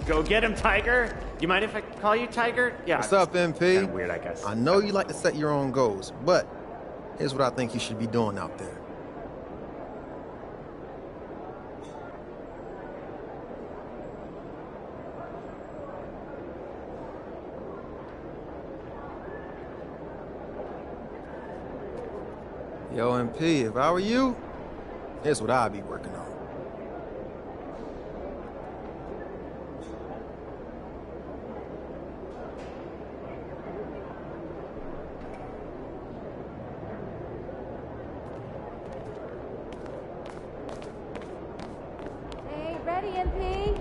Go get him, Tiger. You mind if I call you Tiger? Yeah. What's up, MP? Kind of weird, I guess. I know you like to set your own goals, but here's what I think you should be doing out there. Yo, MP, if I were you, here's what I'd be working on. Hey, ready, MP?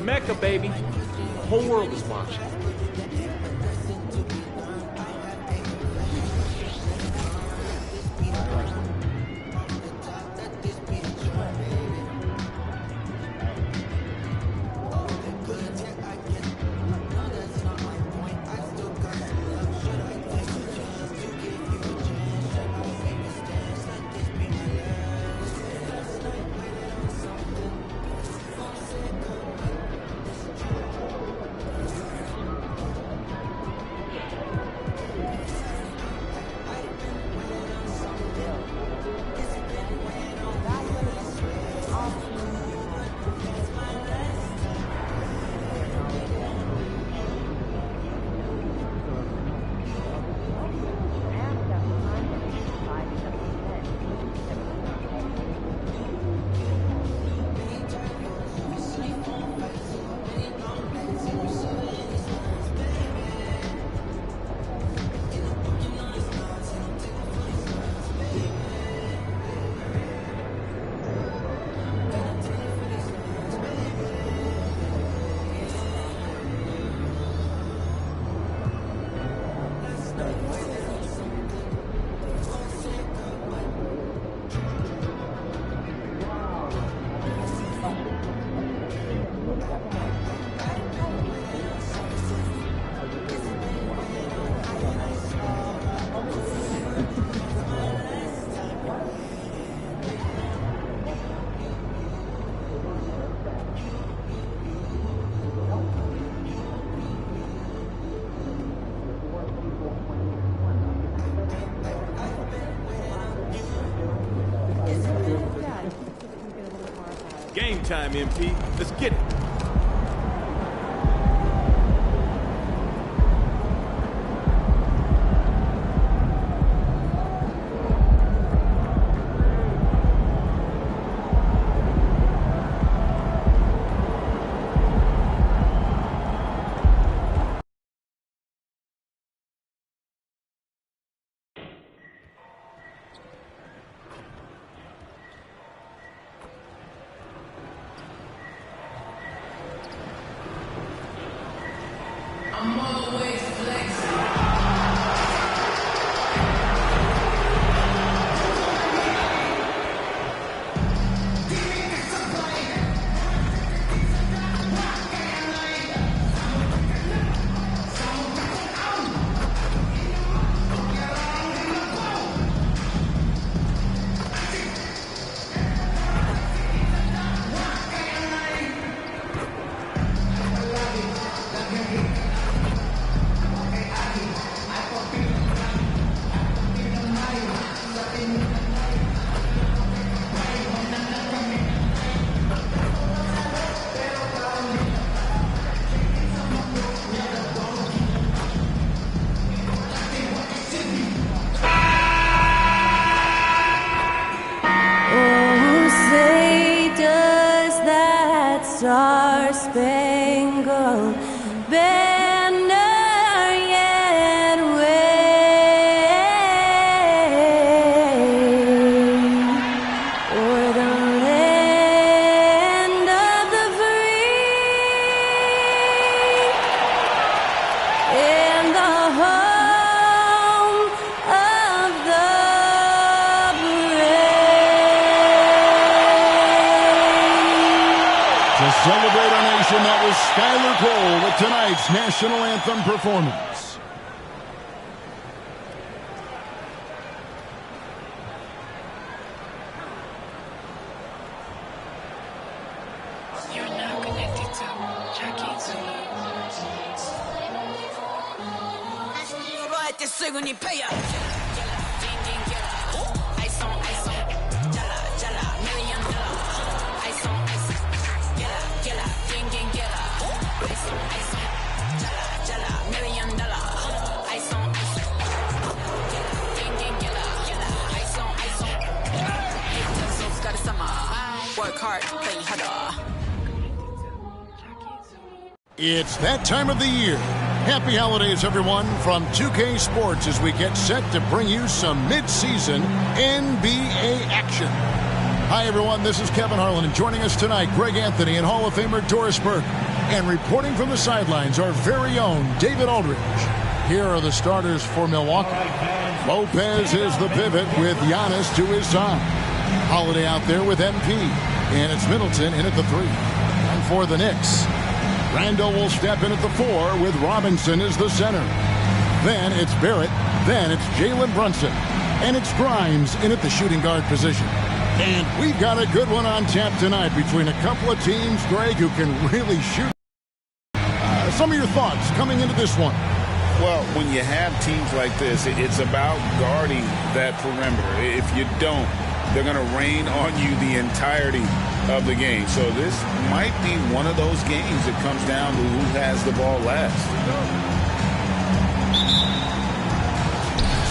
Mecca, baby. The whole world is watching. Game time, MP. Let's get it. Star-Spangled Banner yet wave o'er the land of the free and the home of the brave. celebrate our nation. That was Skylar Cole with tonight's national anthem performance. You're now connected to Work hard, play harder. It's that time of the year. Happy holidays, everyone, from 2K Sports as we get set to bring you some mid-season NBA action. Hi, everyone. This is Kevin Harlan, and joining us tonight, Greg Anthony and Hall of Famer Doris Burke. And reporting from the sidelines, our very own David Aldridge. Here are the starters for Milwaukee. Lopez is the pivot with Giannis to his side. Holiday out there with MP. And it's Middleton in at the 3. And for the Knicks, Randall will step in at the 4 with Robinson as the center. Then it's Barrett. Then it's Jalen Brunson. And it's Grimes in at the shooting guard position. And we've got a good one on tap tonight between a couple of teams, Greg, who can really shoot. Some of your thoughts coming into this one. Well, when you have teams like this, it's about guarding that perimeter. If you don't, they're going to rain on you the entirety of the game. So this might be one of those games that comes down to who has the ball last.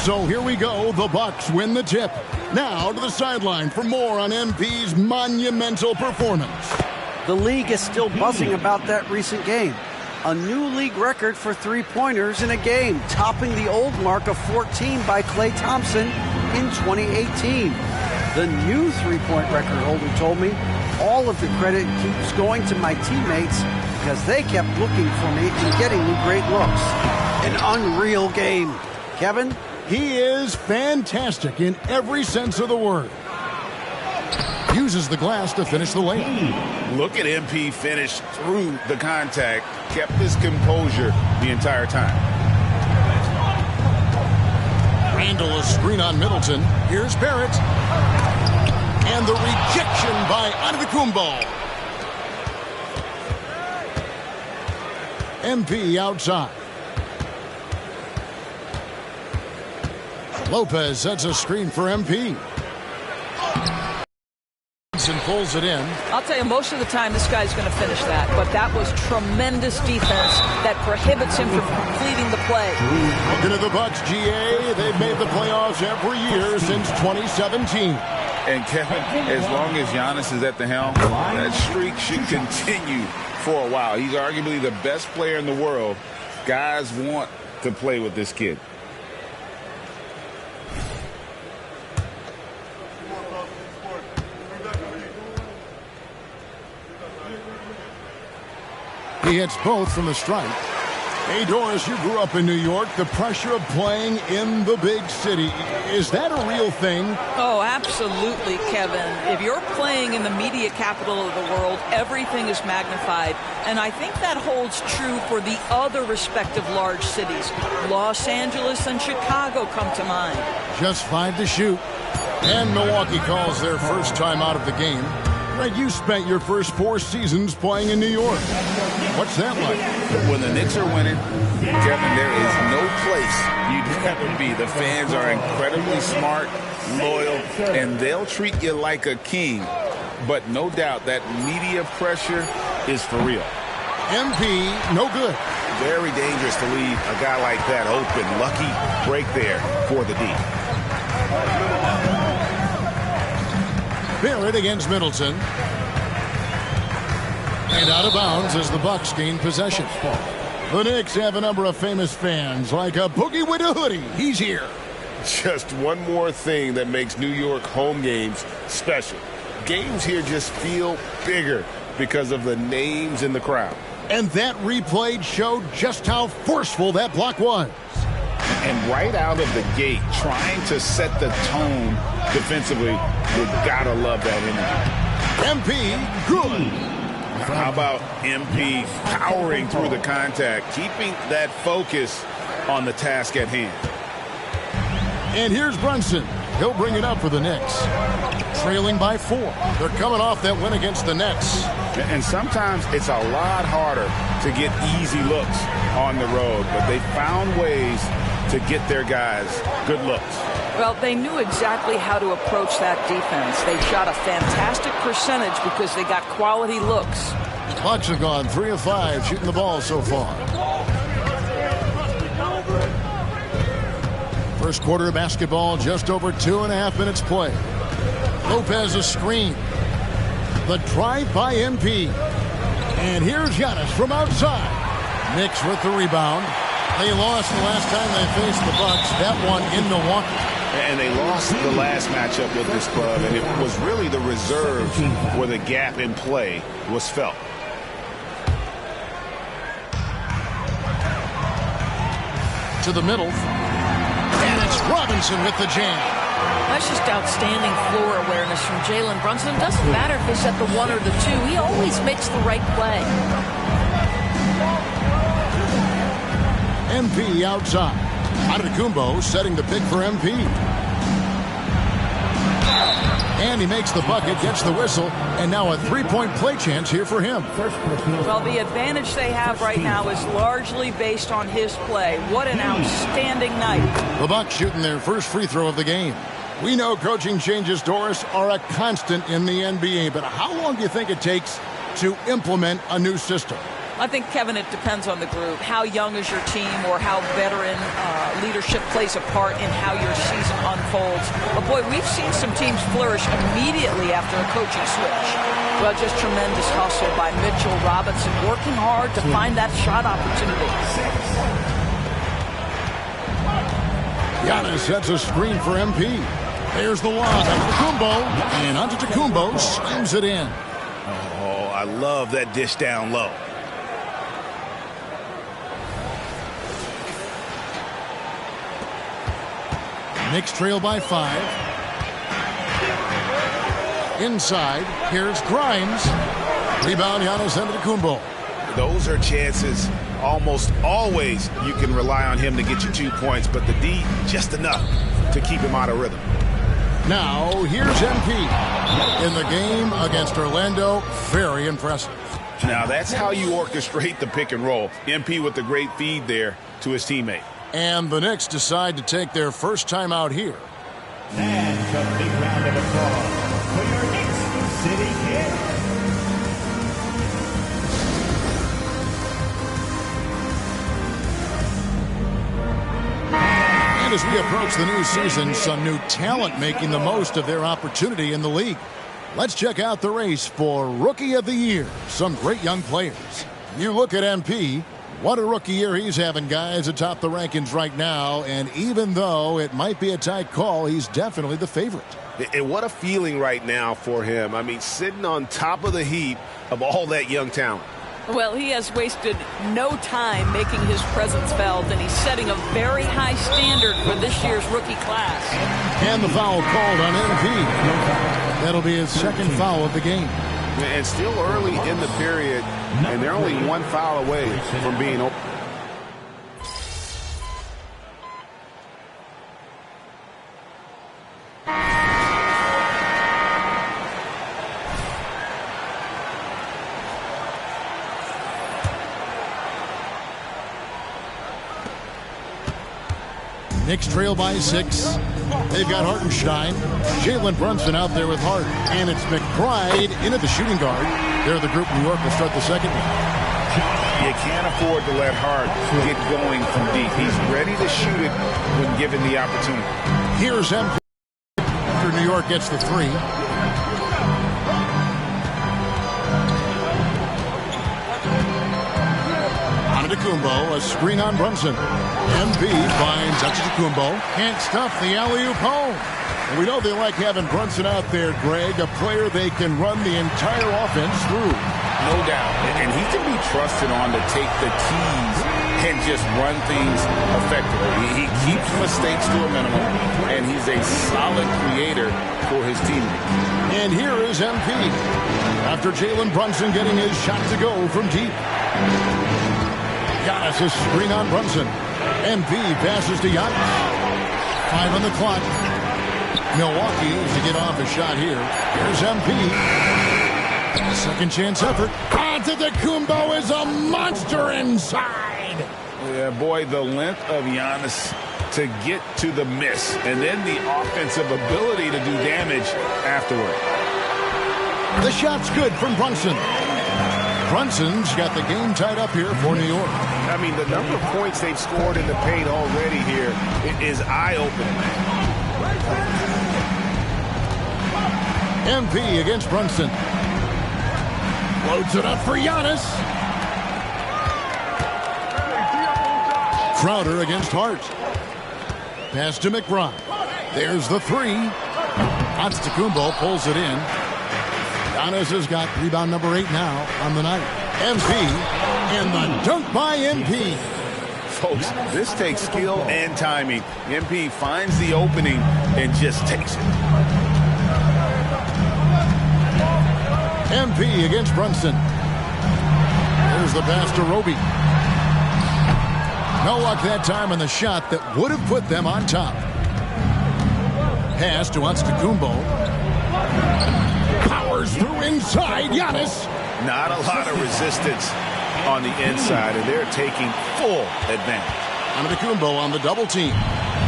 So here we go. The Bucks win the tip. Now to the sideline for more on MP's monumental performance. The league is still buzzing about that recent game. A new league record for three-pointers in a game, topping the old mark of 14 by Klay Thompson in 2018. The new three-point record holder told me, all of the credit keeps going to my teammates because they kept looking for me and getting me great looks. An unreal game. Kevin? He is fantastic in every sense of the word. Uses the glass to finish the layup. Look at MP finish through the contact, kept his composure the entire time. Randall a screen on Middleton. Here's Barrett. And the rejection by Antetokounmpo. MP outside. Lopez sets a screen for MP. And pulls it in. I'll tell you, most of the time this guy's going to finish that, but that was tremendous defense that prohibits him from completing the play. Looking at the Bucks, GA, they've made the playoffs every year since 2017. And Kevin, as long as Giannis is at the helm, that streak should continue for a while. He's arguably the best player in the world. Guys want to play with this kid. He hits both from the stripe. Hey, Doris, you grew up in New York. The pressure of playing in the big city, is that a real thing? Oh, absolutely, Kevin. If you're playing in the media capital of the world, everything is magnified. And I think that holds true for the other respective large cities. Los Angeles and Chicago come to mind. Just 5 to shoot. And Milwaukee calls their first time out of the game. Greg, you spent your first 4 seasons playing in New York. What's that like? When the Knicks are winning, Kevin, there is no place you'd rather be. The fans are incredibly smart, loyal, and they'll treat you like a king. But no doubt that media pressure is for real. MP, no good. Very dangerous to leave a guy like that open. Lucky break there for the D. Barrett against Middleton. And out of bounds as the Bucks gain possession. The Knicks have a number of famous fans, like a Boogie with a hoodie. He's here. Just one more thing that makes New York home games special. Games here just feel bigger because of the names in the crowd. And that replay showed just how forceful that block was. And right out of the gate, trying to set the tone defensively, you gotta love that energy. MP, good. How about MP powering through the contact, keeping that focus on the task at hand. And here's Brunson. He'll bring it up for the Knicks. Trailing by 4. They're coming off that win against the Nets. And sometimes it's a lot harder to get easy looks on the road, but they found ways to get their guys good looks. Well, they knew exactly how to approach that defense. They shot a fantastic percentage because they got quality looks. Bucks have gone 3 of 5 shooting the ball so far. First quarter of basketball, just over 2.5 minutes play. Lopez a screen. The drive by MP. And here's Giannis from outside. Knicks with the rebound. They lost the last time they faced the Bucks. That one in Milwaukee. And they lost the last matchup with this club, and it was really the reserve where the gap in play was felt. To the middle. And it's Robinson with the jam. That's just outstanding floor awareness from Jalen Brunson. It doesn't matter if he's at the 1 or the 2. He always makes the right play. MP outside. Antetokounmpo setting the pick for MP. And he makes the bucket, gets the whistle, and now a three-point play chance here for him. Well, the advantage they have right now is largely based on his play. What an outstanding night. The Bucks shooting their first free throw of the game. We know coaching changes, Doris, are a constant in the NBA, but how long do you think it takes to implement a new system? I think, Kevin, it depends on the group. How young is your team, or how veteran leadership plays a part in how your season unfolds. But, boy, we've seen some teams flourish immediately after a coaching switch. Well, just tremendous hustle by Mitchell Robinson, working hard to find that shot opportunity. Giannis sets a screen for MP. There's the lob. Antetokounmpo, and Antetokounmpo slams it in. Oh, I love that dish down low. Knicks trail by 5. Inside, here's Grimes. Rebound, Giannis Antetokounmpo. Those are chances almost always you can rely on him to get you 2 points, but the D just enough to keep him out of rhythm. Now, here's MP. In the game against Orlando, very impressive. Now, that's how you orchestrate the pick and roll. MP with the great feed there to his teammate. And the Knicks decide to take their first time out here. And a big round of applause for your Knicks sitting here. And as we approach the new season, some new talent making the most of their opportunity in the league. Let's check out the race for Rookie of the Year. Some great young players. You look at MP. What a rookie year he's having, guys, atop the rankings right now. And even though it might be a tight call, he's definitely the favorite. And what a feeling right now for him. I mean, sitting on top of the heap of all that young talent. Well, he has wasted no time making his presence felt, and he's setting a very high standard for this year's rookie class. And the foul called on MP. That'll be his second foul of the game. And still early in the period, and they're only 1 foul away from being open. Knicks trail by 6. They've got Hartenstein. Jalen Brunson out there with Hart. And it's McBride in at the shooting guard. They're the group. New York will start the second one. You can't afford to let Hart get going from deep. He's ready to shoot it when given the opportunity. Here's MP after New York gets the 3. Antetokounmpo, a screen on Brunson. MP finds Antetokounmpo. Can't stuff the alley-oop home. We know they like having Brunson out there, Greg, a player they can run the entire offense through. No doubt. And he can be trusted on to take the keys and just run things effectively. He keeps mistakes to a minimum, and he's a solid creator for his teammates. And here is MP. After Jalen Brunson getting his shot to go from deep. Giannis is screen on Brunson. MP passes to Giannis. 5 on the clock. Milwaukee is to get off a shot here. Here's MP. Second chance effort. Antetokounmpo is a monster inside. Yeah, boy, the length of Giannis to get to the miss, and then the offensive ability to do damage afterward. The shot's good from Brunson. Brunson's got the game tied up here for New York. I mean, the number of points they've scored in the paint already here is eye-opening. MP against Brunson. Loads it up for Giannis. Crowder against Hart. Pass to McBride. There's the 3. Antetokounmpo pulls it in. Giannis has got rebound number 8 now on the night. MP and the dunk by MP. Folks, this takes skill and timing. MP finds the opening and just takes it. MP against Brunson. There's the pass to Roby. No luck that time on the shot that would have put them on top. Pass to Antetokounmpo. Powers through inside. Giannis. Not a lot of resistance on the inside, and they're taking full advantage. Antetokounmpo on the double team.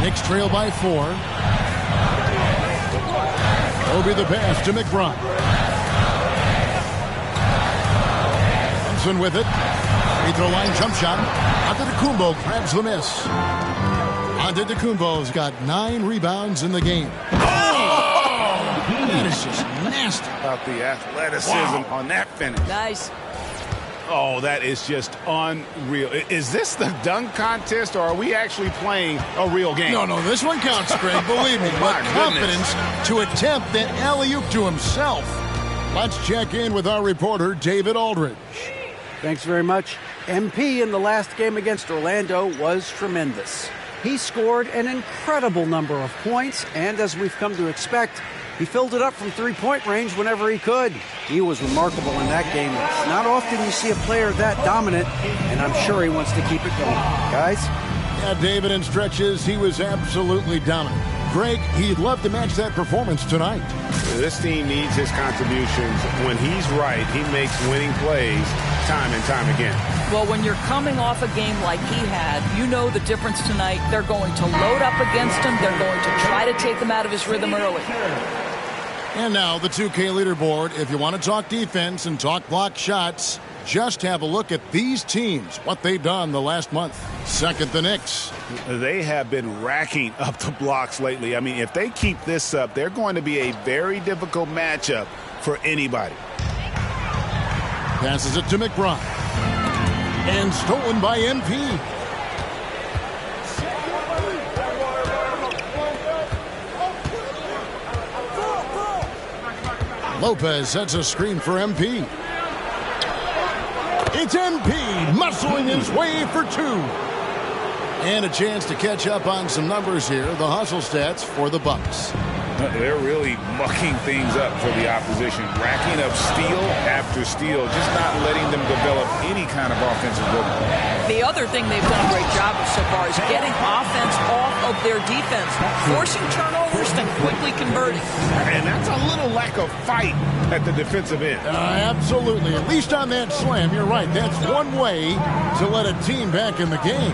Knicks trail by 4. Roby the pass to McBride. Brunson with it. Free throw line jump shot. Antetokounmpo grabs the miss. Antetokounmpo's got 9 rebounds in the game. That is just nasty. About the athleticism on that finish. Nice. Oh, that is just unreal. Is this the dunk contest, or are we actually playing a real game? No, this one counts, Greg. Believe me. But confidence to attempt that alley-oop to himself. Let's check in with our reporter, David Aldridge. Thanks very much. MP in the last game against Orlando was tremendous. He scored an incredible number of points, and as we've come to expect, he filled it up from three-point range whenever he could. He was remarkable in that game. It's not often you see a player that dominant, and I'm sure he wants to keep it going. Guys? Yeah, David, in stretches, he was absolutely dominant. Greg, he'd love to match that performance tonight. This team needs his contributions. When he's right, he makes winning plays time and time again. Well, when you're coming off a game like he had, you know the difference tonight. They're going to load up against him. They're going to try to take him out of his rhythm early. And now the 2K leaderboard. If you want to talk defense and talk block shots, just have a look at these teams, what they've done the last month. Second, the Knicks. They have been racking up the blocks lately. I mean, if they keep this up, they're going to be a very difficult matchup for anybody. Passes it to McBride. And stolen by MP. Lopez sets a screen for MP. It's MP muscling his way for 2. And a chance to catch up on some numbers here. The hustle stats for the Bucks. They're really mucking things up for the opposition, racking up steal after steal, just not letting them develop any kind of offensive rhythm. The other thing they've done a great job of so far is getting offense off of their defense, forcing turnovers and quickly converting. And that's a little lack of fight at the defensive end. Absolutely. At least on that slam, you're right. That's one way to let a team back in the game.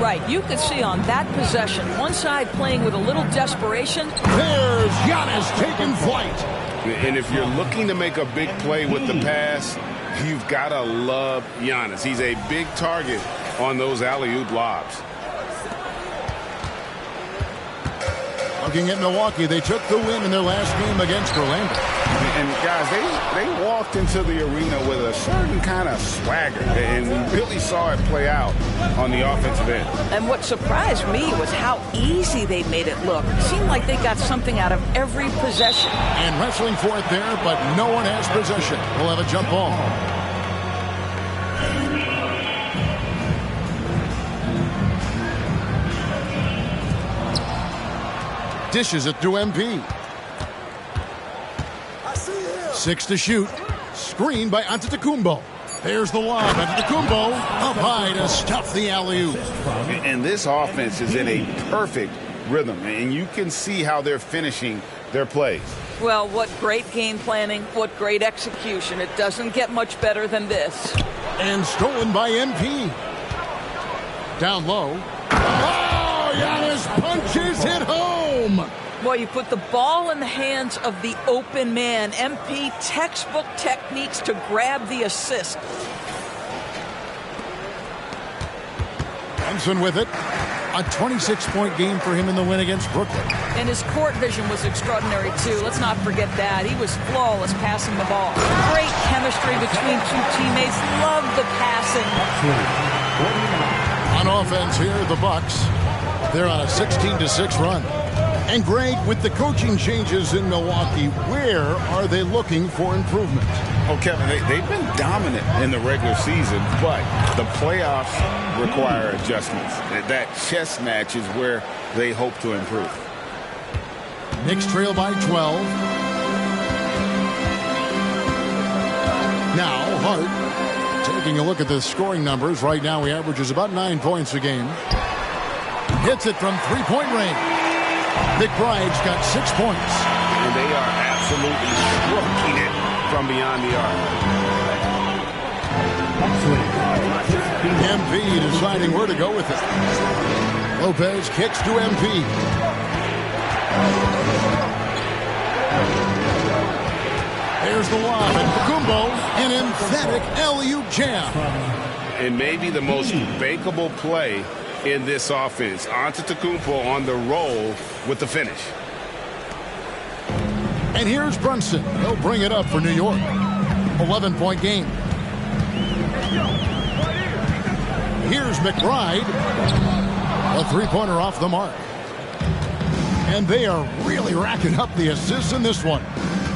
Right. You could see on that possession, one side playing with a little desperation. There's Giannis taking flight. And if you're looking to make a big play with the pass, you've got to love Giannis. He's a big target on those alley-oop lobs. Looking at Milwaukee, they took the win in their last game against Orlando. And guys, they walked into the arena with a certain kind of swagger, and we really saw it play out on the offensive end. And what surprised me was how easy they made it look. It seemed like they got something out of every possession. And wrestling for it there, but no one has possession. We'll have a jump ball. Dishes it to MP. 6 to shoot. Screen by Antetokounmpo. There's the lob. Antetokounmpo up high to stuff the alley-oop. And this offense is in a perfect rhythm, and you can see how they're finishing their plays. Well, what great game planning, what great execution. It doesn't get much better than this. And stolen by MP. Down low. Oh, Giannis punches it home. Well, you put the ball in the hands of the open man. MP textbook techniques to grab the assist. Brunson with it. A 26-point game for him in the win against Brooklyn. And his court vision was extraordinary, too. Let's not forget that. He was flawless passing the ball. Great chemistry between two teammates. Love the passing. On offense here, the Bucks. They're on a 16-6 run. And Greg, with the coaching changes in Milwaukee, where are they looking for improvement? Oh, Kevin, they've been dominant in the regular season, but the playoffs require adjustments. That chess match is where they hope to improve. Knicks trail by 12. Now, Hart, taking a look at the scoring numbers. Right now, he averages about 9 points a game. Hits it from three-point range. McBride's got 6 points. And they are absolutely stroking it from beyond the arc. MP deciding where to go with it. Lopez kicks to MP. There's the lob, and Antetokounmpo, an emphatic alley-oop jam. And maybe the most bankable play in this offense. Antetokounmpo on the roll with the finish. And here's Brunson. He'll bring it up for New York. 11-point game. Here's McBride. A three-pointer off the mark. And they are really racking up the assists in this one.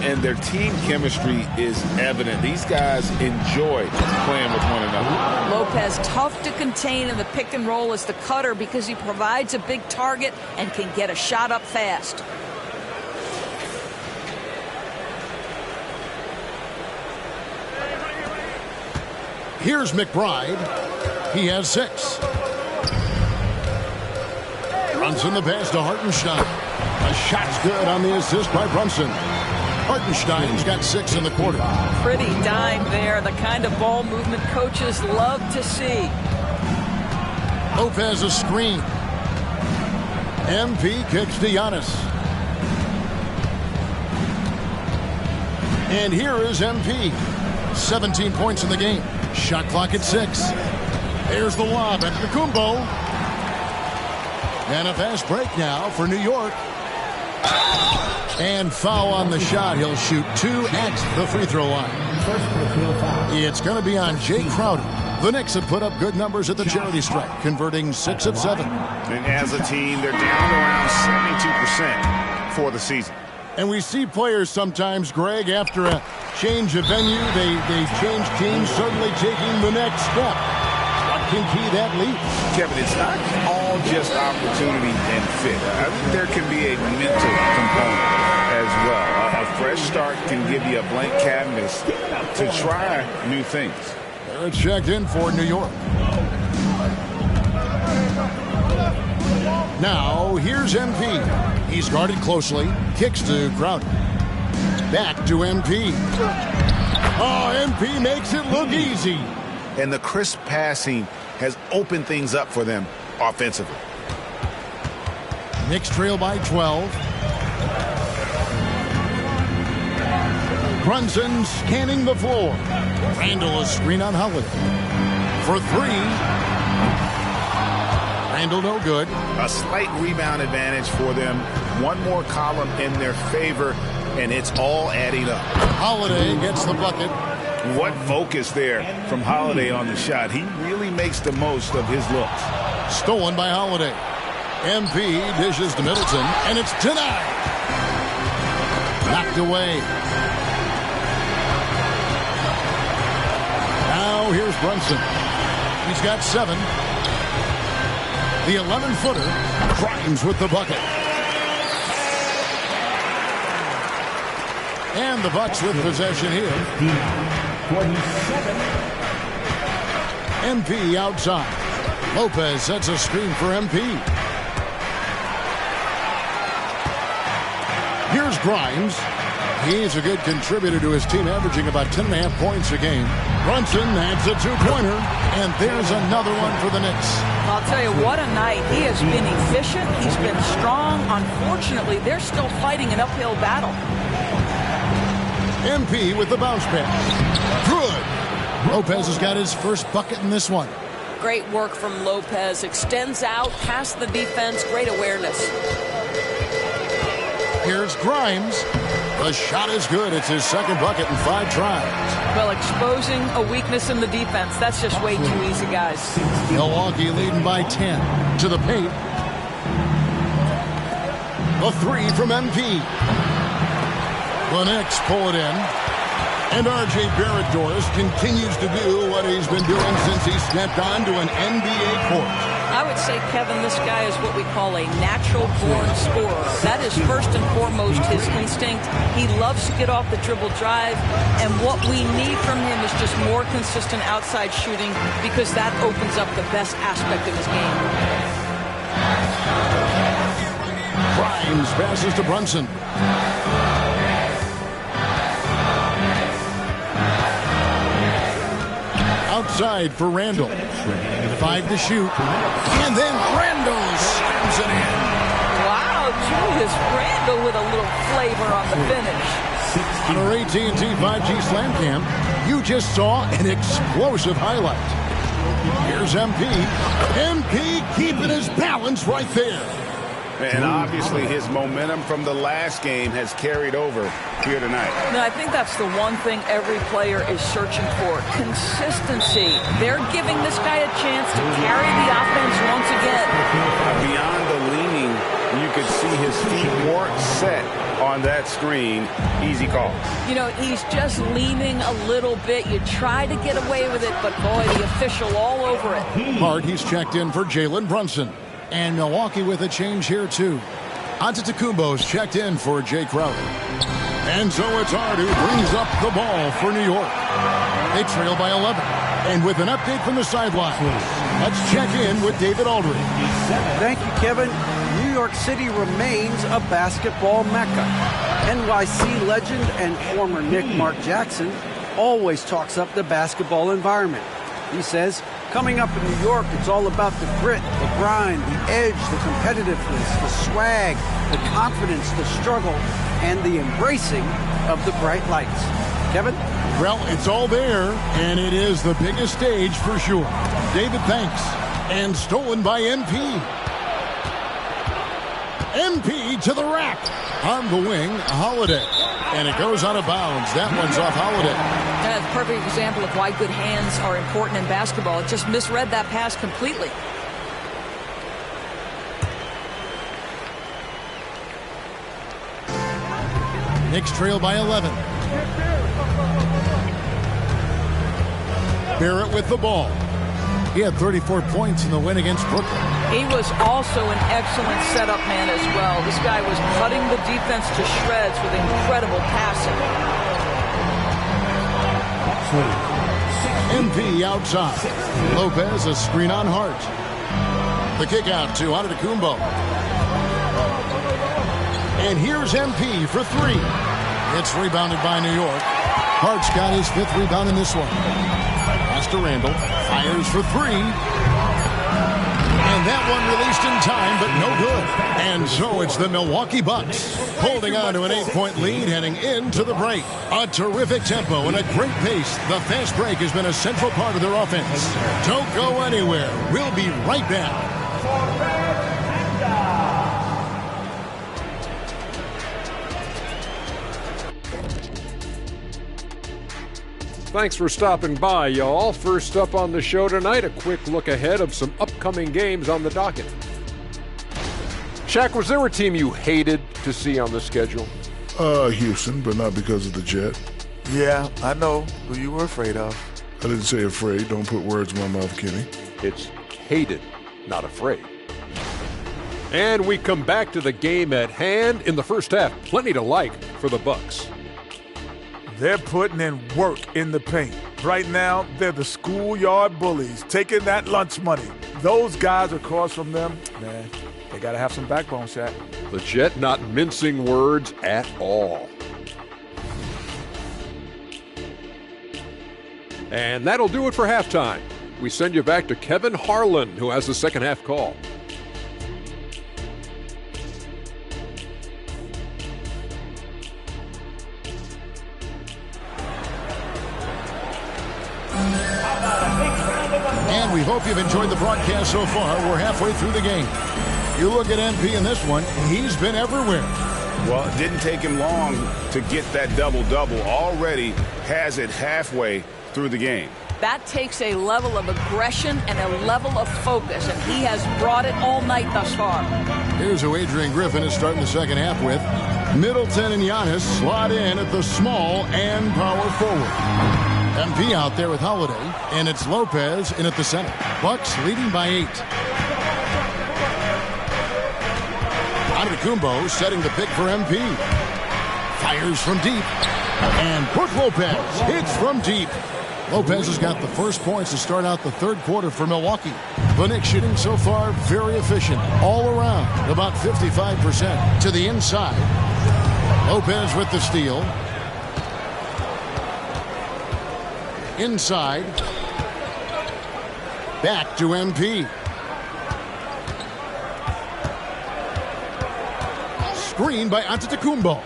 And their team chemistry is evident. These guys enjoy playing with one another. Lopez, tough to contain in the pick and roll as the cutter because he provides a big target and can get a shot up fast. Here's McBride. He has 6. Brunson the pass to Hartenstein. A shot's good on the assist by Brunson. Hartenstein's got 6 in the quarter. Pretty dime there. The kind of ball movement coaches love to see. Lopez a screen. MP kicks to Giannis. And here is MP. 17 points in the game. Shot clock at 6. There's the lob at Antetokounmpo. And a fast break now for New York. And foul on the shot. He'll shoot 2 at the free throw line. It's going to be on Jay Crowder. The Knicks have put up good numbers at the charity stripe, converting 6 of 7. And as a team, they're down to around 72% for the season. And we see players sometimes, Greg, after a change of venue, they change teams, suddenly taking the next step. What can key that leap? Kevin, it's not all just opportunity and fit. I think there can be a mental component as well. A fresh start can give you a blank canvas to try new things. They're checked in for New York. Now, here's MP. He's guarded closely. Kicks to Crowder. Back to MP. Oh, MP makes it look easy. And the crisp passing has opened things up for them offensively. Knicks trail by 12. Brunson scanning the floor. Randall a screen on Holiday. For 3. Randall no good. A slight rebound advantage for them. One more column in their favor, and it's all adding up. Holiday gets the bucket. What focus there from Holiday on the shot. He really makes the most of his looks. Stolen by Holiday. MP dishes to Middleton, and it's denied. Knocked away. Now here's Brunson. He's got 7. The 11-footer Grimes with the bucket. And the Bucks with possession here. 47. MP outside. Lopez sets a screen for MP. Here's Grimes. He's a good contributor to his team, averaging about 10.5 points a game. Brunson adds a two-pointer, and there's another one for the Knicks. I'll tell you, what a night. He has been efficient. He's been strong. Unfortunately, they're still fighting an uphill battle. MP with the bounce pass. Good. Lopez has got his first bucket in this one. Great work from Lopez. Extends out past the defense. Great awareness. Here's Grimes. The shot is good. It's his second bucket in 5 tries. Well, exposing a weakness in the defense, that's just way too easy, guys. Milwaukee leading by 10 to the paint. The three from MP. The Knicks pull it in. And R.J. Barrett, Doris, continues to do what he's been doing since he stepped onto an NBA court. I would say, Kevin, this guy is what we call a natural-born scorer. That is first and foremost his instinct. He loves to get off the dribble drive, and what we need from him is just more consistent outside shooting, because that opens up the best aspect of his game. Grimes passes to Brunson. Outside for Randall. 5 to shoot. And then Randall slams it in. Wow, Julius Randall with a little flavor on the finish. On our AT&T 5G Slam Cam, you just saw an explosive highlight. Here's MP. MP keeping his balance right there. And obviously his momentum from the last game has carried over here tonight. No, I think that's the one thing every player is searching for. Consistency. They're giving this guy a chance to carry the offense once again. Beyond the leaning, you could see his feet weren't set on that screen. Easy call. You know, he's just leaning a little bit. You try to get away with it, but boy, the official all over it. Hart, he's checked in for Jalen Brunson. And Milwaukee with a change here, too. Antetokounmpo's checked in for Jay Crowder. And so it's Hart who brings up the ball for New York. They trail by 11. And with an update from the sideline, let's check in with David Aldridge. Thank you, Kevin. New York City remains a basketball mecca. NYC legend and former Knick Mark Jackson always talks up the basketball environment. He says, coming up in New York, it's all about the grit, the grind, the edge, the competitiveness, the swag, the confidence, the struggle, and the embracing of the bright lights. Kevin? Well, it's all there, and it is the biggest stage for sure. David, thanks. And stolen by MP. MP to the rack. On the wing, Holiday. And it goes out of bounds. That one's off Holiday. That's a perfect example of why good hands are important in basketball. It just misread that pass completely. Knicks trail by 11. Barrett with the ball. He had 34 points in the win against Brooklyn. He was also an excellent setup man as well. This guy was cutting the defense to shreds with incredible passing. MP outside. Lopez a screen on Hart. The kick out to Antetokounmpo. And here's MP for 3. It's rebounded by New York. Hart's got his 5th rebound in this one. Pass to Randall. Fires for 3. And that one released in time, but no good. And so it's the Milwaukee Bucks holding on to an 8-point lead heading into the break. A terrific tempo and a great pace. The fast break has been a central part of their offense. Don't go anywhere. We'll be right back. Thanks for stopping by, y'all. First up on the show tonight, a quick look ahead of some upcoming games on the docket. Shaq, was there a team you hated to see on the schedule? Houston, but not because of the Jet. Yeah, I know who you were afraid of. I didn't say afraid. Don't put words in my mouth, Kenny. It's hated, not afraid. And we come back to the game at hand. In the first half, plenty to like for the Bucks. They're putting in work in the paint. Right now, they're the schoolyard bullies, taking that lunch money. Those guys across from them, man, they got to have some backbone, Shaq. The Jet not mincing words at all. And that'll do it for halftime. We send you back to Kevin Harlan, who has the second half call. And we hope you've enjoyed the broadcast so far. We're halfway through the game. You look at MP in this one, he's been everywhere. Well, it didn't take him long to get that double-double. Already has it halfway through the game. That takes a level of aggression and a level of focus, and he has brought it all night thus far. Here's who Adrian Griffin is starting the second half with. Middleton and Giannis slot in at the small and power forward. MP out there with Holiday, and it's Lopez in at the center. Bucks leading by 8. Antetokounmpo setting the pick for MP. Fires from deep. And Brook Lopez hits from deep. Lopez has got the first points to start out the third quarter for Milwaukee. The Knicks shooting so far very efficient all around, about 55% to the inside. Lopez with the steal. Inside. Back to MP. Screen by Antetokounmpo.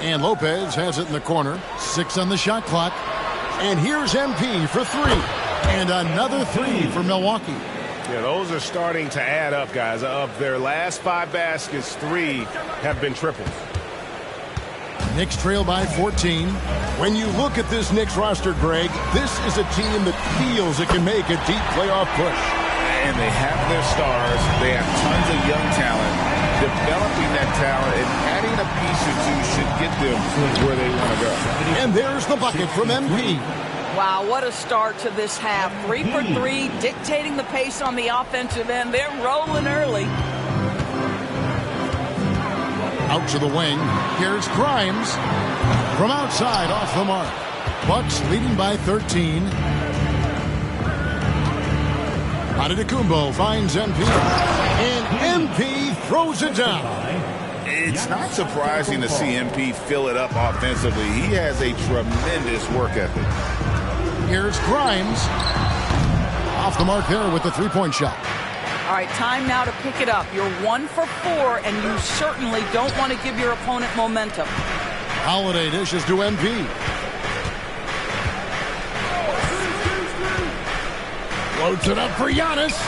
And Lopez has it in the corner. 6 on the shot clock. And here's MP for 3. And another 3 for Milwaukee. Yeah, those are starting to add up, guys. Of their last 5 baskets, 3 have been triples. Knicks trail by 14. When you look at this Knicks roster, Greg, this is a team that feels it can make a deep playoff push. And they have their stars. They have tons of young talent. Developing that talent and adding a piece or two should get them where they want to go. And there's the bucket from MP. Wow, what a start to this half. 3 for 3, dictating the pace on the offensive end. They're rolling early. Out to the wing. Here's Grimes. From outside, off the mark. Bucks leading by 13. Antetokounmpo finds MP. And MP throws it down. It's not surprising to see MP fill it up offensively. He has a tremendous work ethic. Here's Grimes. Off the mark there with the three-point shot. All right, time now to pick it up. You're 1 for 4, and you certainly don't want to give your opponent momentum. Holiday dishes to MP. Floats it up for Giannis.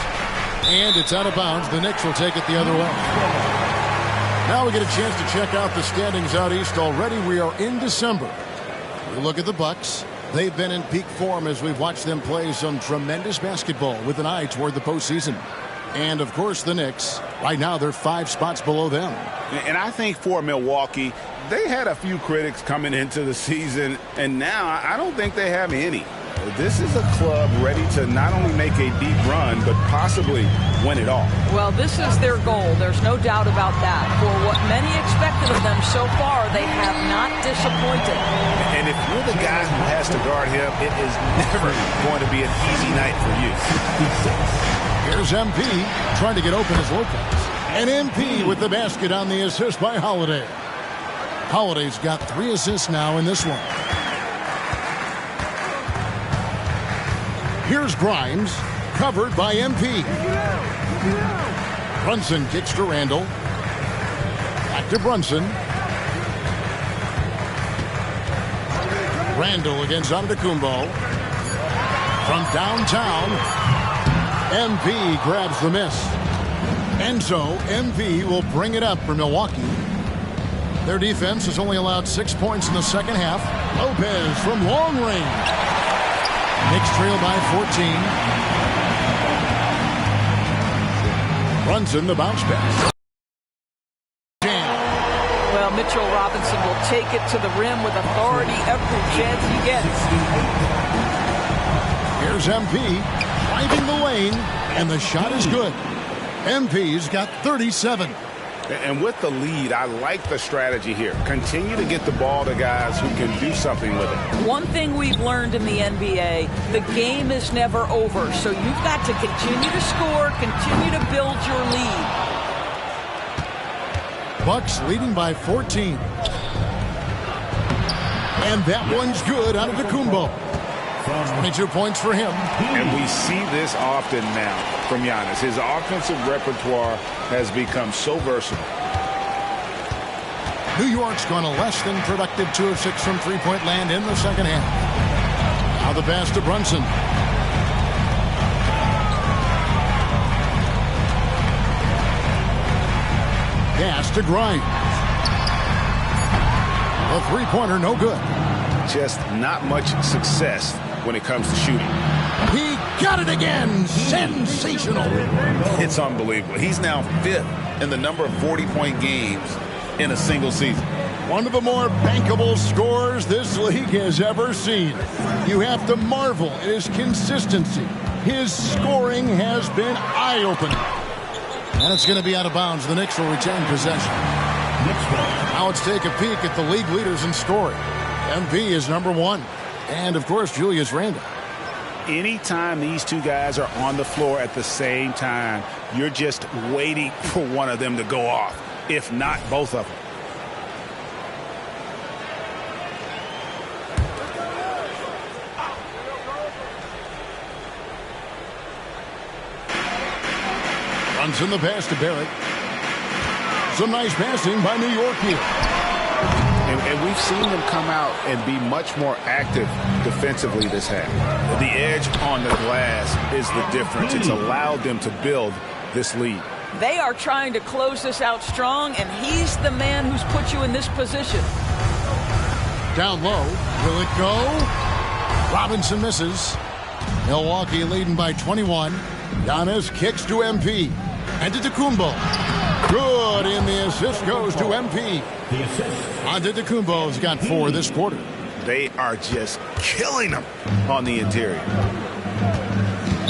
And it's out of bounds. The Knicks will take it the other way. Now we get a chance to check out the standings out east. Already we are in December. We look at the Bucks. They've been in peak form as we've watched them play some tremendous basketball with an eye toward the postseason. And, of course, the Knicks. Right now, they're 5 spots below them. And I think for Milwaukee, they had a few critics coming into the season, and now I don't think they have any. This is a club ready to not only make a deep run, but possibly win it all. Well, this is their goal. There's no doubt about that. For what many expected of them so far, they have not disappointed. And if you're the guy who has to guard him, it is never going to be an easy night for you. Here's MP trying to get open as Lopez. And MP with the basket on the assist by Holiday. Holiday's got 3 assists now in this one. Here's Grimes, covered by MP. Brunson kicks to Randall. Back to Brunson. Randall against Antetokounmpo. From downtown, MP grabs the miss. And so MP will bring it up for Milwaukee. Their defense has only allowed 6 points in the second half. Lopez from long range. Knicks trail by 14. Brunson the bounce pass. Well, Mitchell Robinson will take it to the rim with authority every chance he gets. Here's MP driving the lane, and the shot is good. MP's got 37. And with the lead, I like the strategy here. Continue to get the ball to guys who can do something with it. One thing we've learned in the NBA, the game is never over. So you've got to continue to score, continue to build your lead. Bucks leading by 14. And that one's good out of Antetokounmpo. 22 points for him. And we see this often now from Giannis. His offensive repertoire has become so versatile. New York's gone a less than productive 2 of 6 from three-point land in the second half. Now the pass to Brunson. Pass to Grimes. A three-pointer, no good. Just not much success when it comes to shooting. He got it again. Sensational. It's unbelievable. He's now 5th in the number of 40-point games in a single season. One of the more bankable scores this league has ever seen. You have to marvel at his consistency. His scoring has been eye-opening. And it's going to be out of bounds. The Knicks will retain possession. Now let's take a peek at the league leaders in scoring. MP is number 1. And, of course, Julius Randle. Anytime these two guys are on the floor at the same time, you're just waiting for one of them to go off, if not both of them. Runs in the pass to Barrett. Some nice passing by New York here. And we've seen them come out and be much more active defensively this half. The edge on the glass is the difference. It's allowed them to build this lead. They are trying to close this out strong, and he's the man who's put you in this position. Down low. Will it go? Robinson misses. Milwaukee leading by 21. Giannis kicks to MP. And to Antetokounmpo. Good, and the assist goes to MP. Antetokounmpo's got 4 this quarter. They are just killing them on the interior.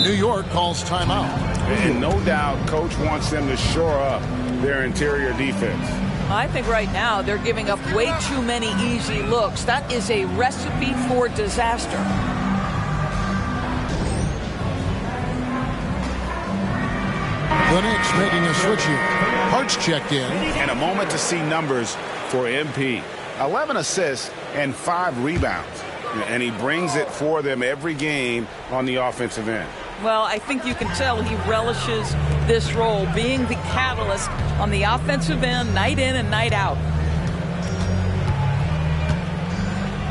New York calls timeout. And no doubt, Coach wants them to shore up their interior defense. I think right now they're giving up way too many easy looks. That is a recipe for disaster. The Knicks making a switch here. Hart's checked in. And a moment to see numbers for MP. 11 assists and 5 rebounds. And he brings it for them every game on the offensive end. Well, I think you can tell he relishes this role, being the catalyst on the offensive end, night in and night out.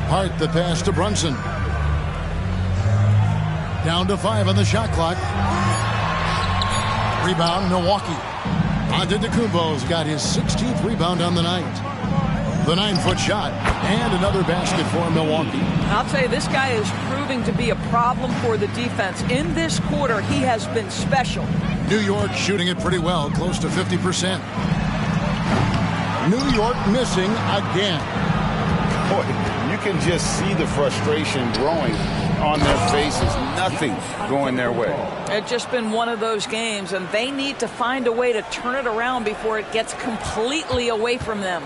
Hart the pass to Brunson. Down to 5 on the shot clock. Rebound, Milwaukee. Antetokounmpo's got his 16th rebound on the night. The 9-foot shot, and another basket for Milwaukee. I'll tell you, this guy is proving to be a problem for the defense. In this quarter, he has been special. New York shooting it pretty well, close to 50%. New York missing again. Boy, you can just see the frustration growing on their faces. Nothing going their way. It's just been one of those games, and they need to find a way to turn it around before it gets completely away from them.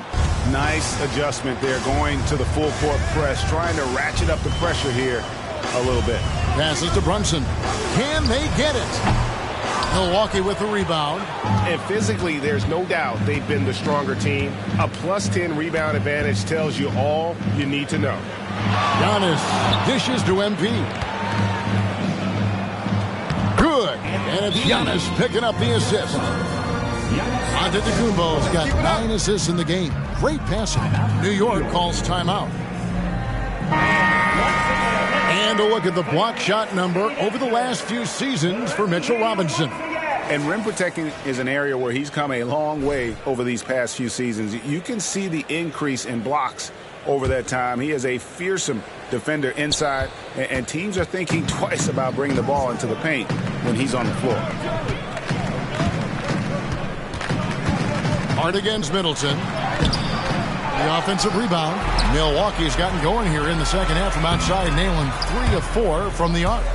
Nice adjustment there, going to the full court press, trying to ratchet up the pressure here a little bit. Passes to Brunson. Can they get it? Milwaukee with the rebound. And physically, there's no doubt they've been the stronger team. A +10 rebound advantage tells you all you need to know. Giannis dishes to MP. Good. And it's Giannis picking up the assist. Antetokounmpo's got 9 assists in the game. Great passing. New York calls timeout. And a look at the block shot number over the last few seasons for Mitchell Robinson. And rim protecting is an area where he's come a long way over these past few seasons. You can see the increase in blocks over that time. He is a fearsome defender inside, and teams are thinking twice about bringing the ball into the paint when he's on the floor. Hard against Middleton. The offensive rebound. Milwaukee's gotten going here in the second half from outside, nailing 3 of 4 from the arc.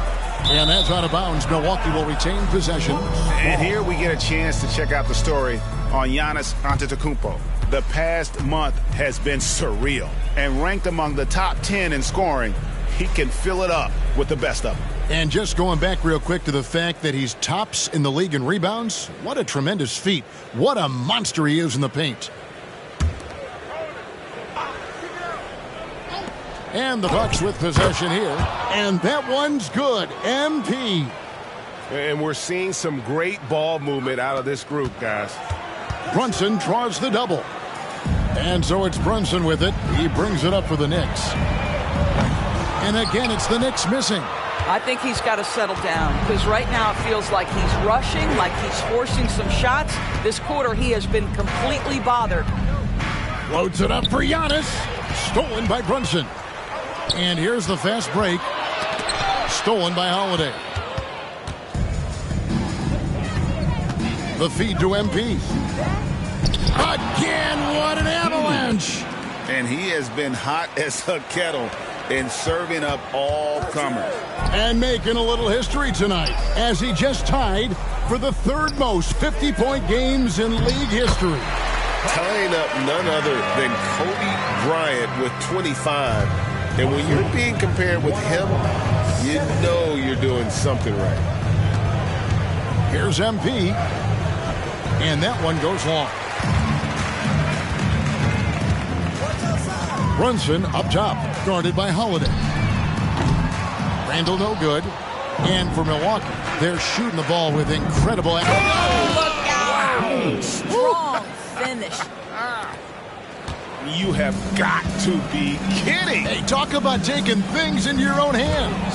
And that's out of bounds. Milwaukee will retain possession. And here we get a chance to check out the story on Giannis Antetokounmpo. The past month has been surreal, and ranked among the top 10 in scoring, he can fill it up with the best of them. And just going back real quick to the fact that he's tops in the league in rebounds, what a tremendous feat. What a monster he is in the paint. And the Bucks with possession here. And that one's good. MP. And we're seeing some great ball movement out of this group, guys. Brunson draws the double. And so it's Brunson with it. He brings it up for the Knicks. And again, it's the Knicks missing. I think he's got to settle down because right now it feels like he's rushing, like he's forcing some shots. This quarter, he has been completely bothered. Loads it up for Giannis. Stolen by Brunson. And here's the fast break. Stolen by Holiday. The feed to MP. Again, what an avalanche. And he has been hot as a kettle in serving up all comers. And making a little history tonight as he just tied for the third most 50-point games in league history. Tying up none other than Kobe Bryant with 25. And when you're being compared with him, you know you're doing something right. Here's MP. And that one goes long. Brunson up top, guarded by Holiday. Randall no good. And for Milwaukee, they're shooting the ball with incredible Oh, look out! Wow. Strong finish. You have got to be kidding. Hey, talk about taking things into your own hands.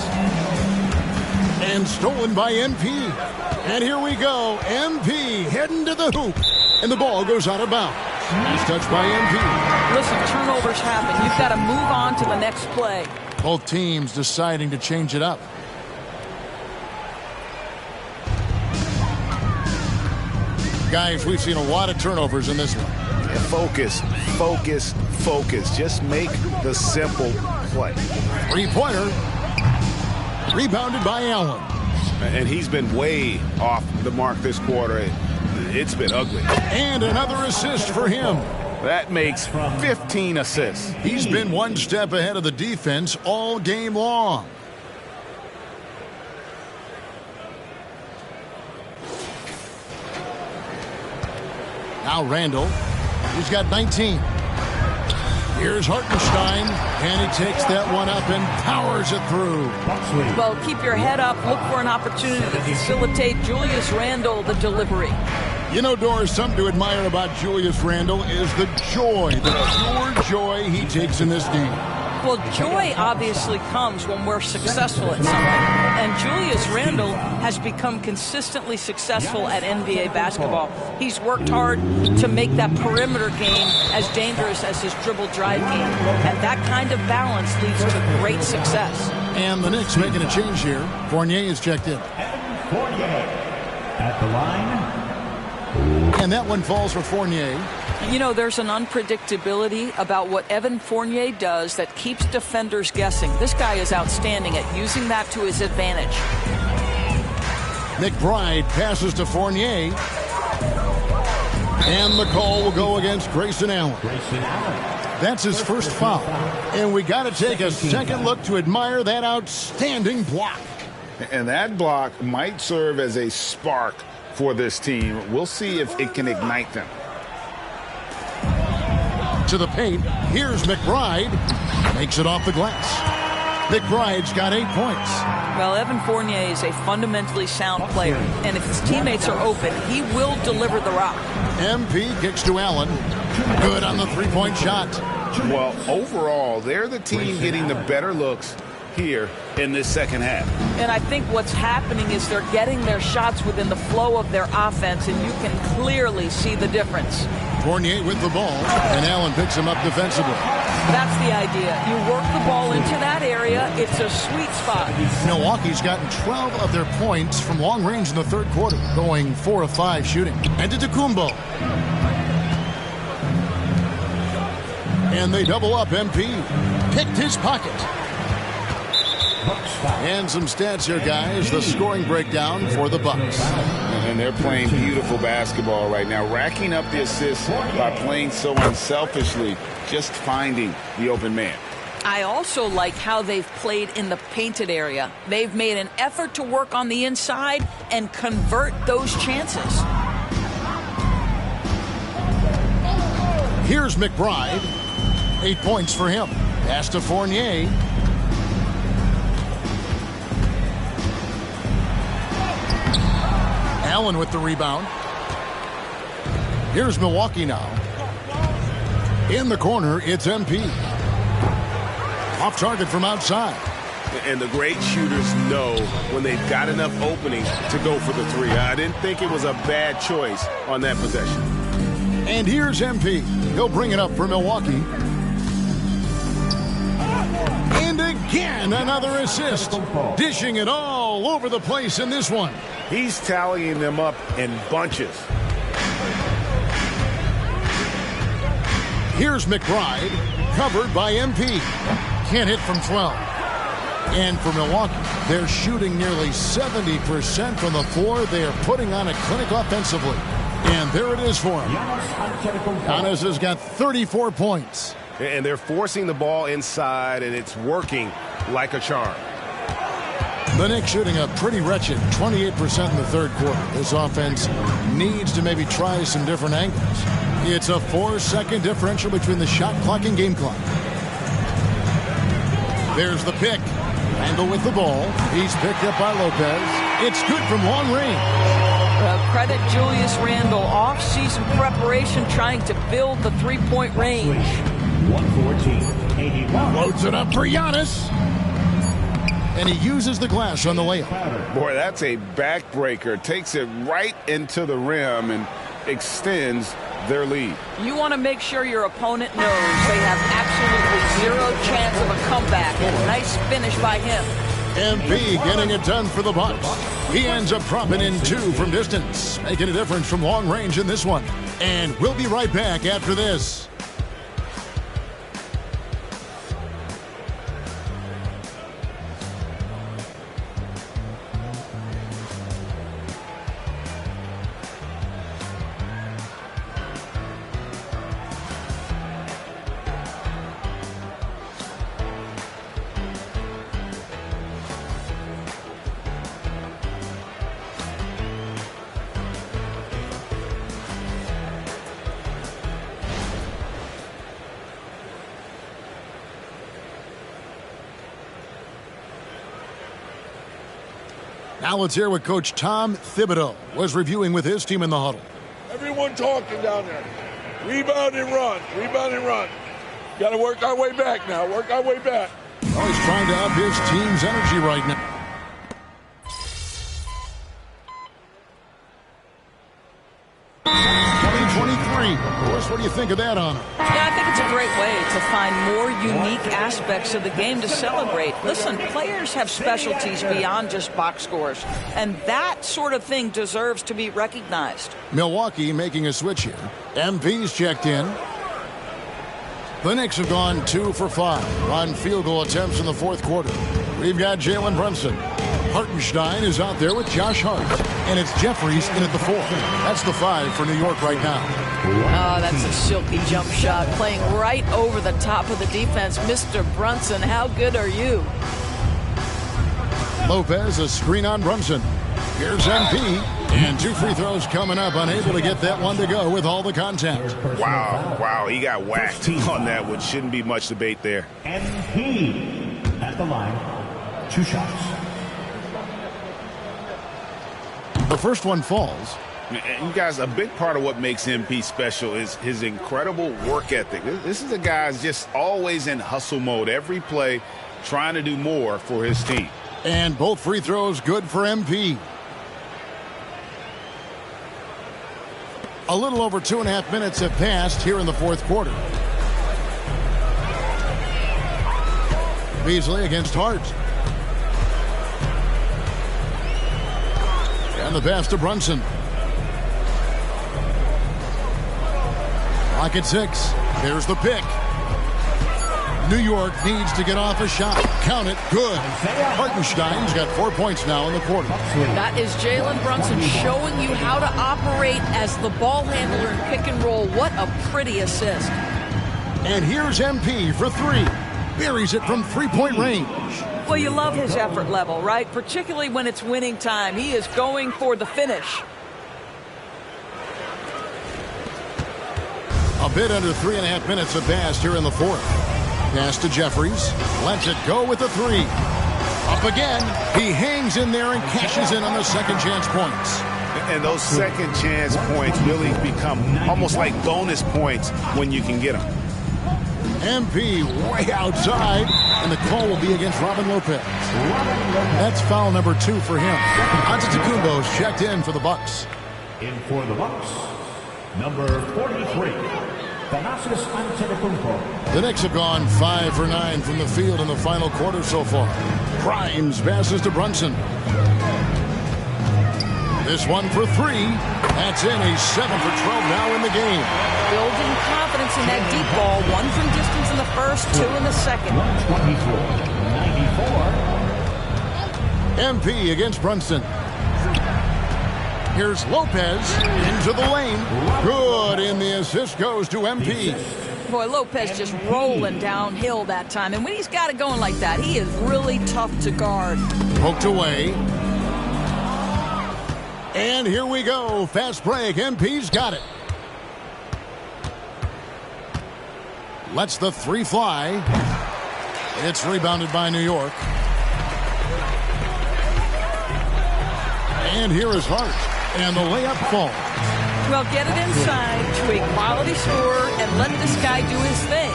And stolen by MP. And here we go. MP heading to the hoop. And the ball goes out of bounds. Nice touch by MP. Listen, turnovers happen. You've got to move on to the next play. Both teams deciding to change it up. Guys, we've seen a lot of turnovers in this one. Focus, focus, focus. Just make the simple play. Three-pointer. Rebounded by Allen. And he's been way off the mark this quarter. It's been ugly. And another assist for him. That makes 15 assists. He's been one step ahead of the defense all game long. Now Randall. He's got 19. Here's Hartenstein, and he takes that one up and powers it through. Well, keep your head up. Look for an opportunity to facilitate Julius Randle the delivery. You know, Doris, something to admire about Julius Randle is the joy, the pure joy he takes in this game. Well, joy obviously comes when we're successful at something. And Julius Randle has become consistently successful at NBA basketball. He's worked hard to make that perimeter game as dangerous as his dribble drive game. And that kind of balance leads to great success. And the Knicks making a change here. Fournier is checked in. Fournier at the line. And that one falls for Fournier. You know, there's an unpredictability about what Evan Fournier does that keeps defenders guessing. This guy is outstanding at using that to his advantage. McBride passes to Fournier. And the call will go against Grayson Allen. That's his first foul. And we got to take a second look to admire that outstanding block. And that block might serve as a spark for this team. We'll see if it can ignite them. To the paint. Here's McBride. Makes it off the glass. McBride's got 8 points. Well, Evan Fournier is a fundamentally sound player, and if his teammates are open, he will deliver the rock. MP kicks to Allen. Good on the three-point shot. Well, overall, they're the team getting the better looks here in this second half. And I think what's happening is they're getting their shots within the flow of their offense, and you can clearly see the difference. Fournier with the ball, and Allen picks him up defensively. That's the idea. You work the ball into that area. It's a sweet spot. Milwaukee's gotten 12 of their points from long range in the third quarter, going 4 of 5 shooting. Antetokounmpo. And they double up. MP picked his pocket. And some stats here, guys. The scoring breakdown for the Bucks. And they're playing beautiful basketball right now, racking up the assists by playing so unselfishly, just finding the open man. I also like how they've played in the painted area. They've made an effort to work on the inside and convert those chances. Here's McBride. 8 points for him. Pass to Fournier. Allen with the rebound. Here's Milwaukee now. In the corner, it's MP. Off target from outside. And the great shooters know when they've got enough opening to go for the three. I didn't think it was a bad choice on that possession. And here's MP. He'll bring it up for Milwaukee. And again, another assist. Dishing it all over the place in this one. He's tallying them up in bunches. Here's McBride, covered by MP. Can't hit from 12. And for Milwaukee, they're shooting nearly 70% from the floor. They are putting on a clinic offensively. And there it is for him. Giannis has got 34 points. And they're forcing the ball inside, and it's working like a charm. The Knicks shooting a pretty wretched 28% in the third quarter. This offense needs to maybe try some different angles. It's a 4-second differential between the shot clock and game clock. There's the pick. Randle with the ball. He's picked up by Lopez. It's good from long range. Credit Julius Randle. Off-season preparation trying to build the three-point range. 114-81. Loads it up for Giannis. And he uses the glass on the layup. Boy, that's a backbreaker. Takes it right into the rim and extends their lead. You want to make sure your opponent knows they have absolutely zero chance of a comeback. And nice finish by him. MP getting it done for the Bucks. He ends up dropping in 2 from distance, making a difference from long range in this one. And we'll be right back after this. Now let's hear what Coach Tom Thibodeau was reviewing with his team in the huddle. Everyone talking down there. Rebound and run. Rebound and run. Got to work our way back now. Work our way back. Oh, he's trying to up his team's energy right now. Of course, what do you think of that honor? Yeah, I think it's a great way to find more unique aspects of the game to celebrate. Listen, players have specialties beyond just box scores, and that sort of thing deserves to be recognized. Milwaukee making a switch here. MP's checked in. The Knicks have gone 2 for 5 on field goal attempts in the fourth quarter. We've got Jalen Brunson. Hartenstein is out there with Josh Hart. And it's Jeffries in at the 4. That's the 5 for New York right now. Oh, that's a silky jump shot. Playing right over the top of the defense. Mr. Brunson, how good are you? Lopez, a screen on Brunson. Here's MP. And 2 free throws coming up. Unable to get that one to go with all the contact. Wow, he got whacked on that, which shouldn't be much debate there. MP at the line. 2 shots. The first one falls. And you guys, a big part of what makes MP special is his incredible work ethic. This is a guy who's just always in hustle mode. Every play trying to do more for his team. And both free throws good for MP. A little over 2.5 minutes have passed here in the fourth quarter. Beasley against Hart. And the pass to Brunson. Clock at 6. There's the pick. New York needs to get off a shot. Count it. Good. Hartenstein's got 4 points now in the quarter. That is Jalen Brunson showing you how to operate as the ball handler in pick and roll. What a pretty assist. And here's MP for three. Buries it from three-point range. Well, you love his effort level, right? Particularly when it's winning time. He is going for the finish. A bit under 3.5 minutes have passed here in the fourth. Pass to Jeffries. Lets it go with the three. Up again. He hangs in there and cashes in on the second chance points. And those second chance points really become almost like bonus points when you can get them. MP way outside, and the call will be against Robin Lopez. That's foul number 2 for him. Antetokounmpo's checked in for the Bucks. In for the Bucks, number 43, Thanasis Antetokounmpo. The Knicks have gone 5 for 9 from the field in the final quarter so far. Grimes passes to Brunson. This one for 3. That's in. He's 7 for 12 now in the game. Building confidence in that deep ball. 1 from distance in the first, 2 in the second. 124-94. MP against Brunson. Here's Lopez into the lane. Good, and the assist goes to MP. Boy, Lopez just rolling downhill that time. And when he's got it going like that, he is really tough to guard. Poked away. And here we go. Fast break. MP's got it. Lets the three fly. It's rebounded by New York. And here is Hart. And the layup falls. Well, get it inside to a quality scorer and let this guy do his thing.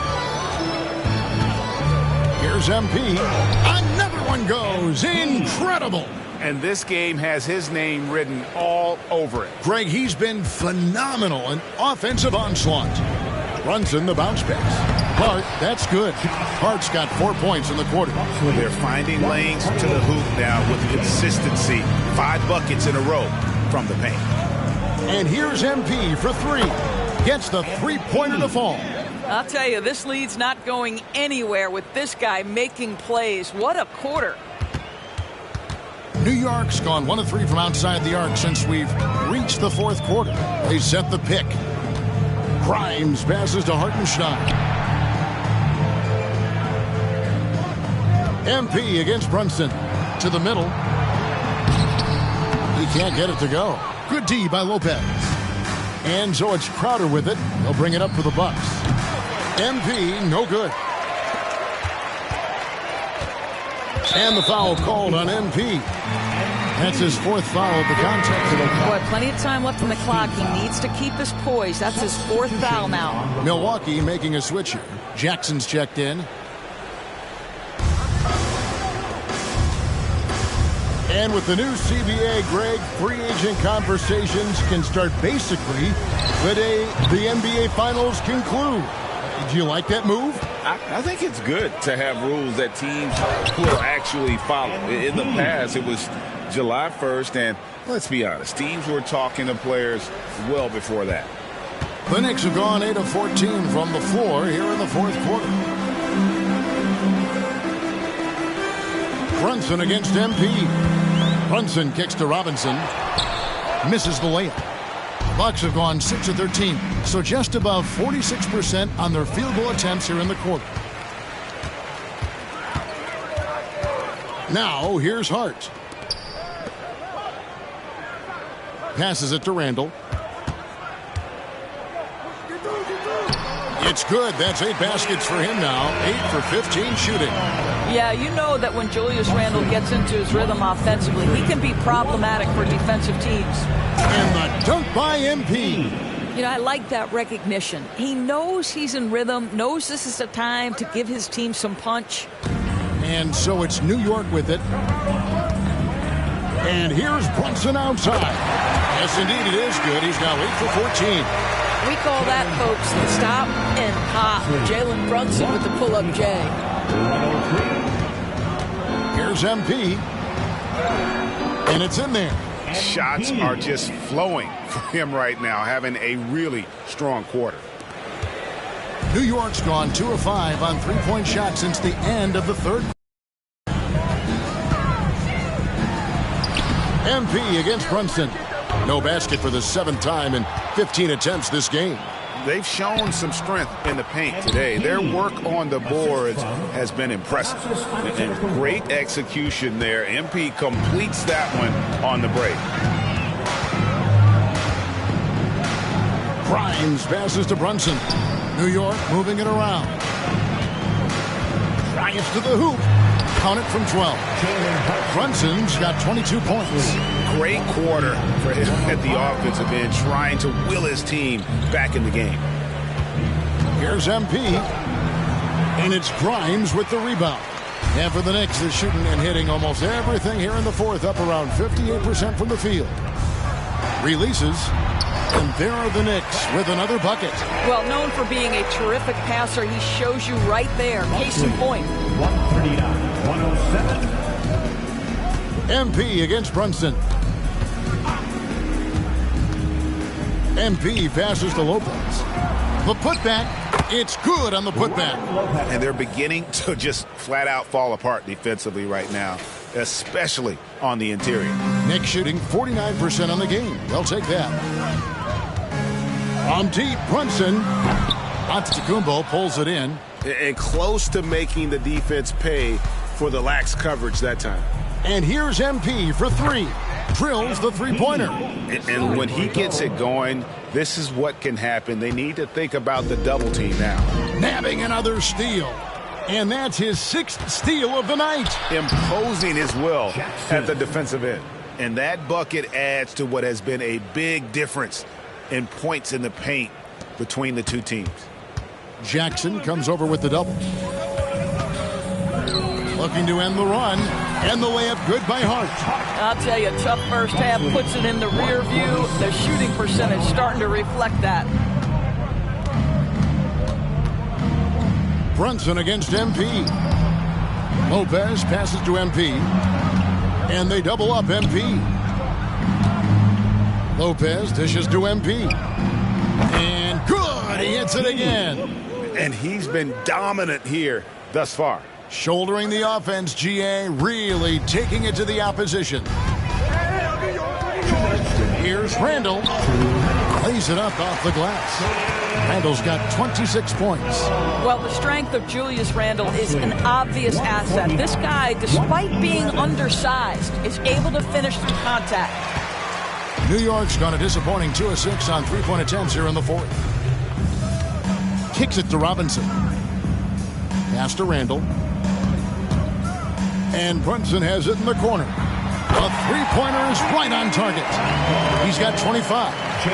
Here's MP. Another one goes. Incredible. And this game has his name written all over it. Greg, he's been phenomenal in offensive onslaught. Brunson, the bounce pass. Hart, that's good. Hart's got 4 points in the quarter. They're finding lanes to the hoop now with consistency. 5 buckets in a row from the paint. And here's MP for 3. Gets the three-pointer to fall. I'll tell you, this lead's not going anywhere with this guy making plays. What a quarter. New York's gone 1 of 3 from outside the arc since we've reached the fourth quarter. They set the pick. Grimes passes to Hartenstein. MP against Brunson. To the middle. He can't get it to go. Good D by Lopez. And so it's Crowder with it. They'll bring it up for the Bucks. MP, no good. And the foul called on MP. That's his 4th foul of the contest. Boy, plenty of time left on the clock. He needs to keep his poise. That's his 4th foul now. Milwaukee making a switch here. Jackson's checked in. And with the new CBA, Greg, free agent conversations can start basically the day the NBA Finals conclude. Do you like that move? I think it's good to have rules that teams will actually follow. In the past, it was July 1st, and let's be honest, teams were talking to players well before that. The Knicks have gone 8 of 14 from the floor here in the fourth quarter. Brunson against MP. Brunson kicks to Robinson. Misses the layup. Bucks have gone 6 of 13, so just above 46% on their field goal attempts here in the quarter. Now, here's Hart. Passes it to Randall. It's good. That's 8 baskets for him now. 8 for 15 shooting. Yeah, you know that when Julius Randle gets into his rhythm offensively, he can be problematic for defensive teams. And the dunk by MP. You know, I like that recognition. He knows he's in rhythm, knows this is the time to give his team some punch. And so it's New York with it. And here's Brunson outside. Yes, indeed, it is good. He's now 8 for 14. We call that, folks, the stop and pop. Jalen Brunson with the pull-up J. Here's MP. And it's in there. Shots are just flowing for him right now, having a really strong quarter. New York's gone 2 of 5 on three-point shots since the end of the third. MP against Brunson. No basket for the 7th time in 15 attempts this game. They've shown some strength in the paint today. Their work on the boards has been impressive. And great execution there. MP completes that one on the break. Grimes passes to Brunson. New York moving it around. Drives to the hoop. Count it from 12. Brunson's got 22 points. Great quarter for him at the offensive end, trying to will his team back in the game. Here's MP. And it's Grimes with the rebound. And for the Knicks, they're shooting and hitting almost everything here in the fourth, up around 58% from the field. Releases. And there are the Knicks with another bucket. Well, known for being a terrific passer, he shows you right there. Case in point. 139-107. MP against Brunson. MP passes to Lopez. The putback. It's good on the putback. And they're beginning to just flat out fall apart defensively right now, especially on the interior. Knicks shooting 49% on the game. They'll take that. On deep, Brunson. Antetokounmpo pulls it in. And close to making the defense pay for the lax coverage that time. And here's MP for 3. Drills the three-pointer. And when he gets it going, this is what can happen. They need to think about the double team now. Nabbing another steal. And that's his 6th steal of the night. Imposing his will at the defensive end. And that bucket adds to what has been a big difference in points in the paint between the two teams. Jackson comes over with the double. Looking to end the run. And the layup good by Hart. I'll tell you, tough first half, puts it in the rear view. The shooting percentage starting to reflect that. Brunson against MP. Lopez passes to MP. And they double up MP. Lopez dishes to MP. And good! He hits it again. And he's been dominant here thus far. Shouldering the offense, GA really taking it to the opposition. Here's Randall. Lays it up off the glass. Randall's got 26 points. Well, the strength of Julius Randle is an obvious asset. This guy, despite being undersized, is able to finish through contact. New York's got a disappointing 2 of 6 on three-point attempts here in the fourth. Kicks it to Robinson. Pass to Randall. And Brunson has it in the corner. A three-pointer is right on target. He's got 25.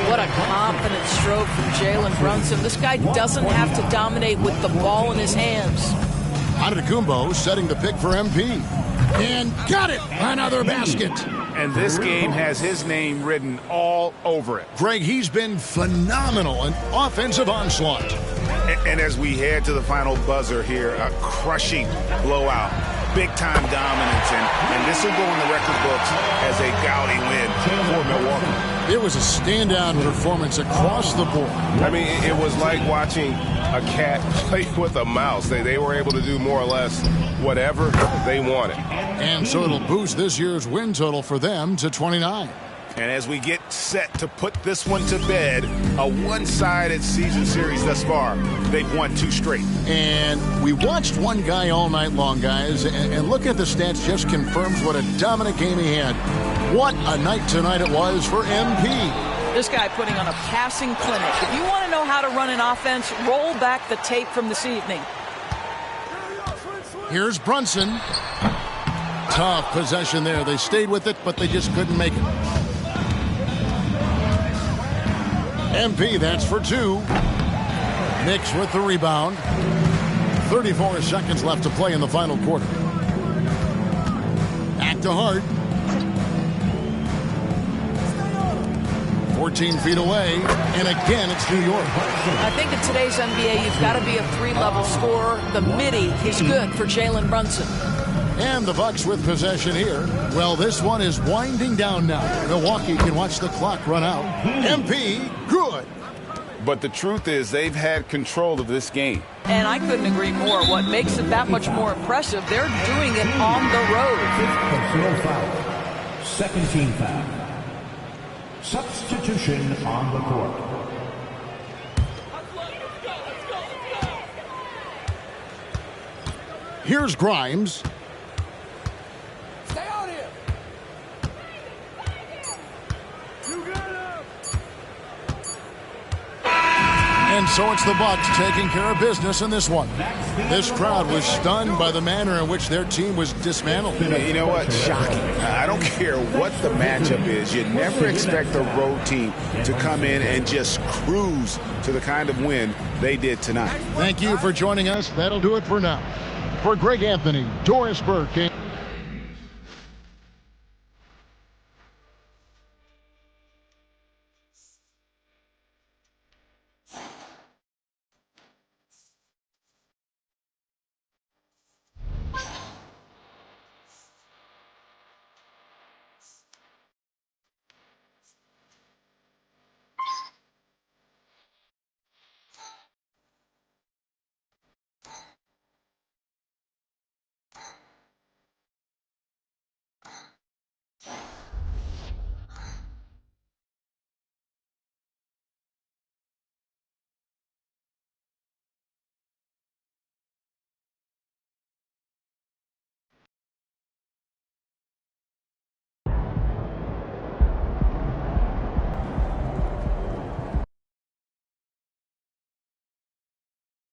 What a confident stroke from Jalen Brunson. This guy doesn't have to dominate with the ball in his hands. Antetokounmpo setting the pick for MP. And got it! Another basket. And this game has his name written all over it. Greg, he's been phenomenal. An offensive onslaught. And as we head to the final buzzer here, a crushing blowout. Big-time dominance, and this will go in the record books as a gaudy win for Milwaukee. It was a standout performance across the board. I mean, it was like watching a cat play with a mouse. They were able to do more or less whatever they wanted. And so it'll boost this year's win total for them to 29. And as we get set to put this one to bed, a one-sided season series thus far. They've won 2 straight. And we watched one guy all night long, guys, and look at the stats, just confirms what a dominant game he had. What a night tonight it was for MP. This guy putting on a passing clinic. If you want to know how to run an offense, roll back the tape from this evening. Here's Brunson. Tough possession there. They stayed with it, but they just couldn't make it. MP, that's for 2. Knicks with the rebound. 34 seconds left to play in the final quarter. Back to Hart. 14 feet away, and again it's New York. I think in today's NBA, you've got to be a 3-level scorer. The midi is good for Jalen Brunson. And the Bucks with possession here. Well, this one is winding down now. Milwaukee can watch the clock run out. MP, good. But the truth is they've had control of this game. And I couldn't agree more. What makes it that much more impressive, they're doing it on the road. Personal foul. Second team foul. Substitution on the court. Here's Grimes. Stay on here. And so it's the Bucks taking care of business in this one. This crowd was stunned by the manner in which their team was dismantled. You know what? Shocking. I don't care what the matchup is. You never expect the road team to come in and just cruise to the kind of win they did tonight. Thank you for joining us. That'll do it for now. For Greg Anthony, Doris Burke,